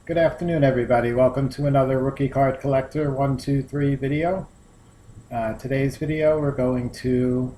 Good afternoon, everybody. Welcome to another Rookie Card Collector 123 video. Today's video, we're going to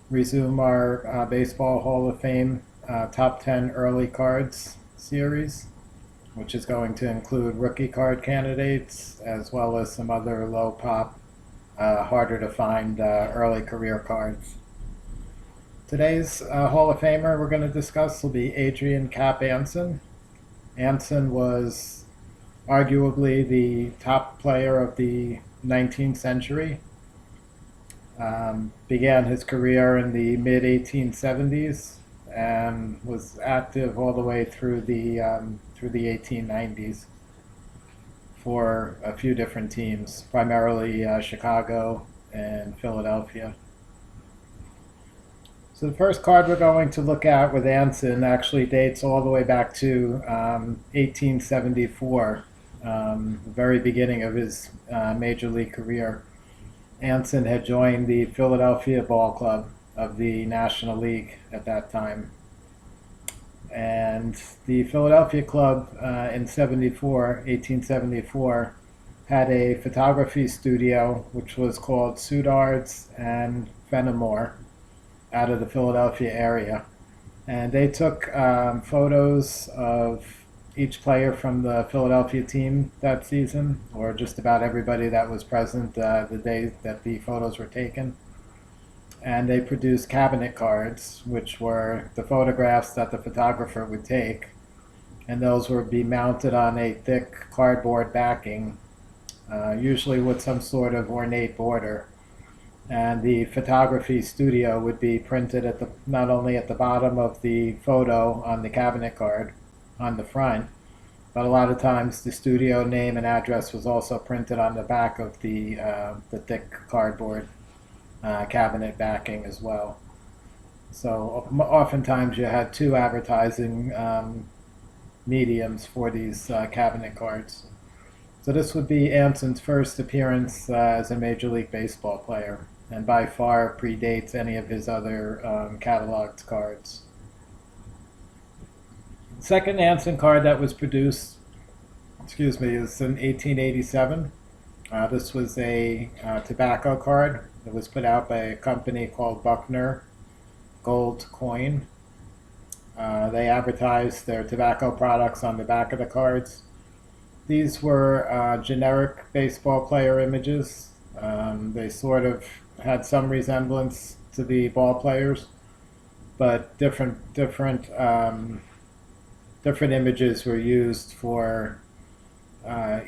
resume our Baseball Hall of Fame Top 10 Early Cards series, which is going to include rookie card candidates as well as some other low pop, harder to find early career cards. Today's Hall of Famer we're going to discuss will be Adrian Anson. Anson was arguably the top player of the 19th century. Began his career in the mid-1870s and was active all the way through the 1890s for a few different teams, primarily Chicago and Philadelphia. So the first card we're going to look at with Anson actually dates all the way back to 1874, the very beginning of his major league career. Anson had joined the Philadelphia Ball Club of the National League at that time. And the Philadelphia Club in 1874, had a photography studio which was called Soudard's and Fenimore, out of the Philadelphia area, and they took photos of each player from the Philadelphia team that season, or just about everybody that was present the day that the photos were taken. And they produced cabinet cards, which were the photographs that the photographer would take, and those would be mounted on a thick cardboard backing, usually with some sort of ornate border. And the photography studio would be printed at not only at the bottom of the photo on the cabinet card on the front, but a lot of times the studio name and address was also printed on the back of the thick cardboard cabinet backing as well. So oftentimes you had two advertising mediums for these cabinet cards. So this would be Anson's first appearance as a Major League Baseball player, and by far predates any of his other cataloged cards. The second Anson card that was produced, is in 1887. This was a tobacco card that was put out by a company called Buckner Gold Coin. They advertised their tobacco products on the back of the cards. These were generic baseball player images. They sort of had some resemblance to the ball players, but different images were used for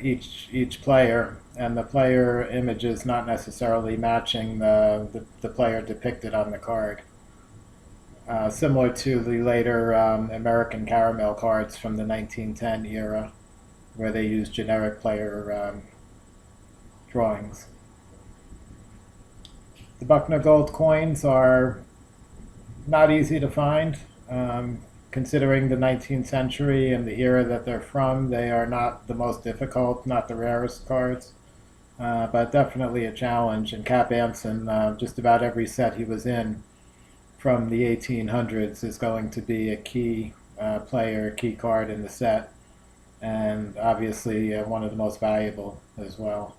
each player, and the player images not necessarily matching the player depicted on the card. Similar to the later American Caramel cards from the 1910 era, where they used generic player drawings. The Buckner Gold coins are not easy to find. Considering the 19th century and the era that they're from, they are not the most difficult, not the rarest cards, but definitely a challenge. And Cap Anson, just about every set he was in from the 1800s is going to be a key player, a key card in the set, and obviously one of the most valuable as well.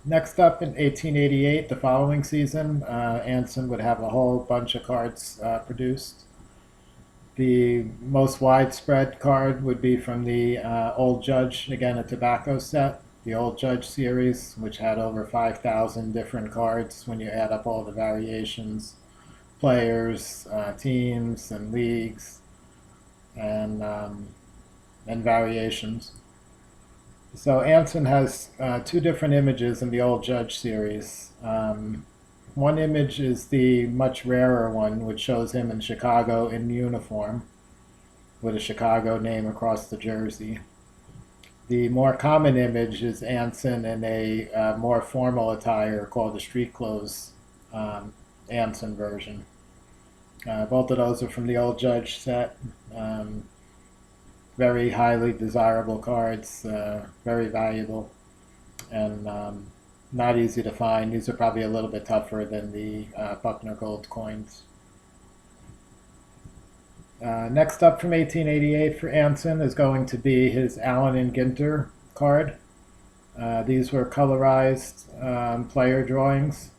Next up, in 1888, the following season, Anson would have a whole bunch of cards produced. The most widespread card would be from the Old Judge, again a tobacco set, the Old Judge series, which had over 5,000 different cards when you add up all the variations, players, teams, and leagues, and variations. So Anson has two different images in the Old Judge series. One image is the much rarer one, which shows him in Chicago in uniform with a Chicago name across the jersey. The more common image is Anson in a more formal attire called the street clothes Anson version. Both of those are from the Old Judge set. Very highly desirable cards, very valuable, and not easy to find. These are probably a little bit tougher than the Buckner Gold coins. Next up from 1888 for Anson is going to be his Allen and Ginter card. These were colorized player drawings,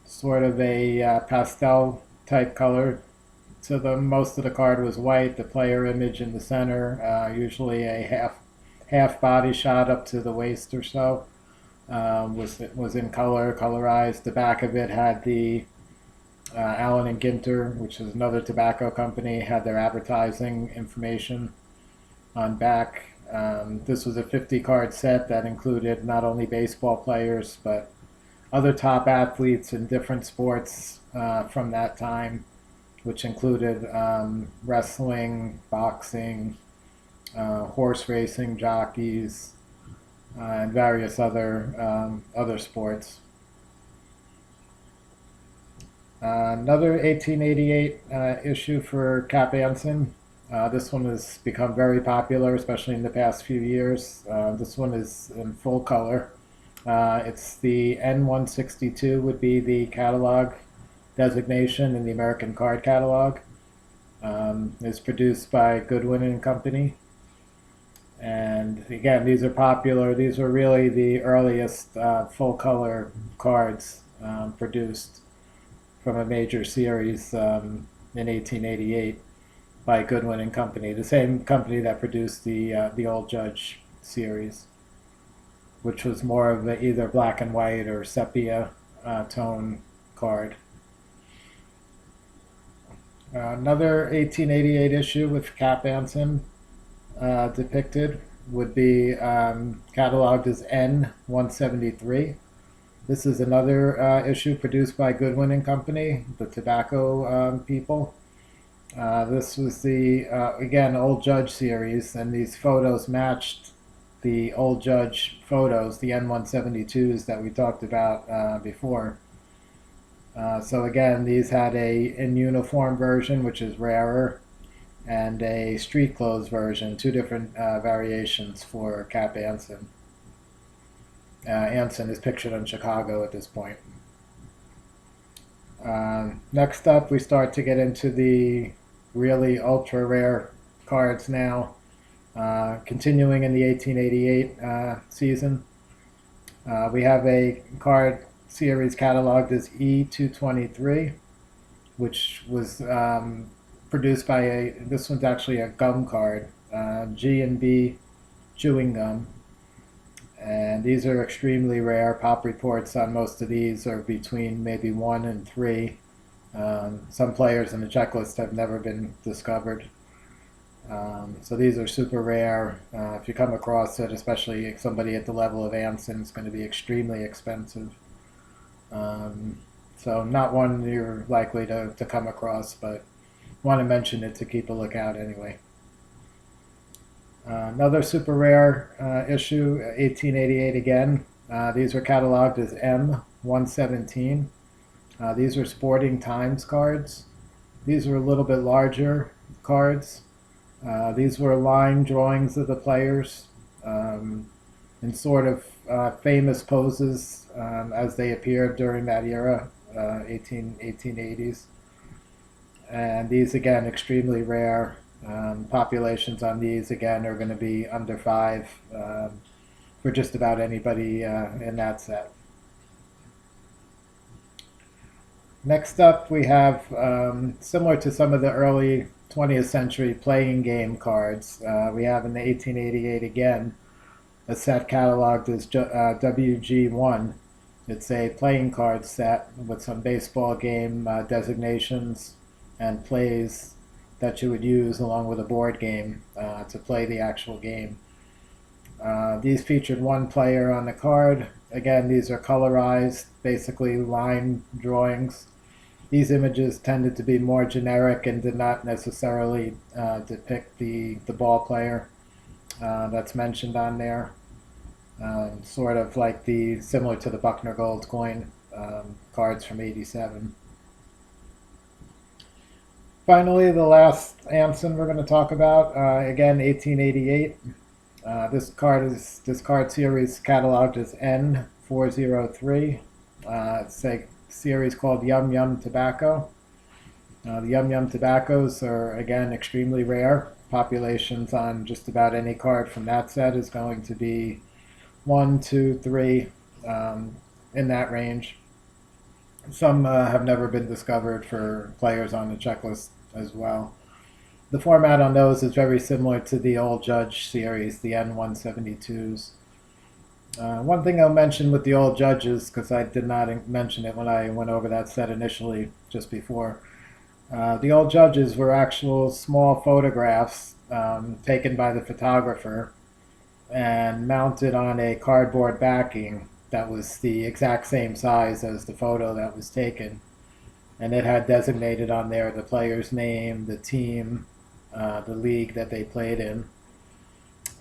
sort of a pastel type color to them. Most of the card was white. The player image in the center, usually a half body shot up to the waist or so, was in color, colorized. The back of it had the Allen and Ginter, which is another tobacco company, had their advertising information on back. This was a 50 card set that included not only baseball players but other top athletes in different sports from that time, which included wrestling, boxing, horse racing, jockeys, and various other sports. Another 1888 issue for Cap Anson. This one has become very popular, especially in the past few years. This one is in full color. It's the N162 would be the catalog designation in the American Card Catalog. It's produced by Goodwin and Company. And again, these are popular. These were really the earliest full color cards produced from a major series in 1888 by Goodwin and Company, the same company that produced the Old Judge series, which was more of either black and white or sepia tone card. Another 1888 issue with Cap Anson depicted would be cataloged as N173. This is another issue produced by Goodwin and Company, the tobacco people. This was the, again, Old Judge series, and these photos matched the Old Judge photos, the N172s that we talked about before. So again, these had a in uniform version, which is rarer, and a street clothes version, two different variations for Cap Anson. Anson is pictured in Chicago at this point. Next up, we start to get into the really ultra rare cards now. Continuing in the 1888 season, we have a card series cataloged as E223, which was produced by this one's actually a gum card, G&B chewing gum. And these are extremely rare. Pop reports on most of these are between maybe 1 and 3. Some players in the checklist have never been discovered. So these are super rare. If you come across it, especially somebody at the level of Anson, it's going to be extremely expensive. So not one you're likely to come across, but want to mention it to keep a lookout anyway. Another super rare issue, 1888 again. These are cataloged as M117. These are Sporting Times cards. These are a little bit larger cards. These were line drawings of the players in sort of famous poses as they appeared during that era, 1880s. And these, again, extremely rare. Populations on these, again, are going to be under 5 for just about anybody in that set. Next up, we have, similar to some of the early 20th century playing game cards, we have in the 1888 again, a set cataloged as WG1. It's a playing card set with some baseball game designations and plays that you would use along with a board game to play the actual game. These featured one player on the card. Again, these are colorized, basically line drawings. These images tended to be more generic and did not necessarily depict the ball player that's mentioned on there. Sort of like similar to the Buckner Gold Coin cards from '87. Finally, the last Anson we're going to talk about, again, 1888. This card series cataloged as N403. It's a series called Yum Yum Tobacco. The Yum Yum tobaccos are, again, extremely rare. Populations on just about any card from that set is going to be 1, 2, 3, in that range. Some have never been discovered for players on the checklist as well. The format on those is very similar to the old Judge series, the N172s. One thing I'll mention with the old Judges, because I did not mention it when I went over that set initially just before, the old Judges were actual small photographs taken by the photographer and mounted on a cardboard backing that was the exact same size as the photo that was taken. And it had designated on there the player's name, the team, the league that they played in.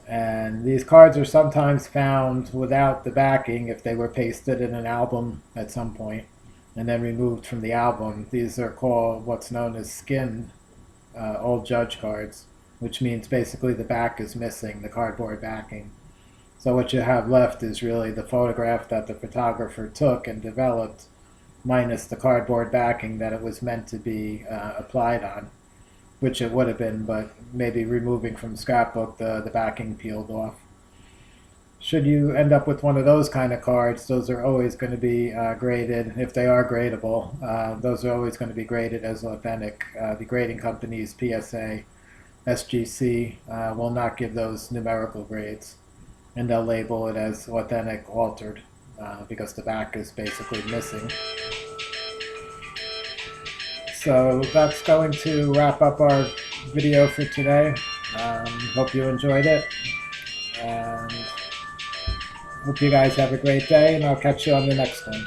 And these cards are sometimes found without the backing if they were pasted in an album at some point and then removed from the album. These are called what's known as skinned old Judge cards, which means basically the back is missing, the cardboard backing. So what you have left is really the photograph that the photographer took and developed, minus the cardboard backing that it was meant to be applied on, which it would have been, but maybe removing from scrapbook, the backing peeled off. Should you end up with one of those kind of cards, those are always going to be graded, if they are gradable. Those are always going to be graded as authentic. The grading companies, PSA, SGC, will not give those numerical grades, and they'll label it as authentic altered because the back is basically missing. So that's going to wrap up our video for today. Hope you enjoyed it, and hope you guys have a great day, and I'll catch you on the next one.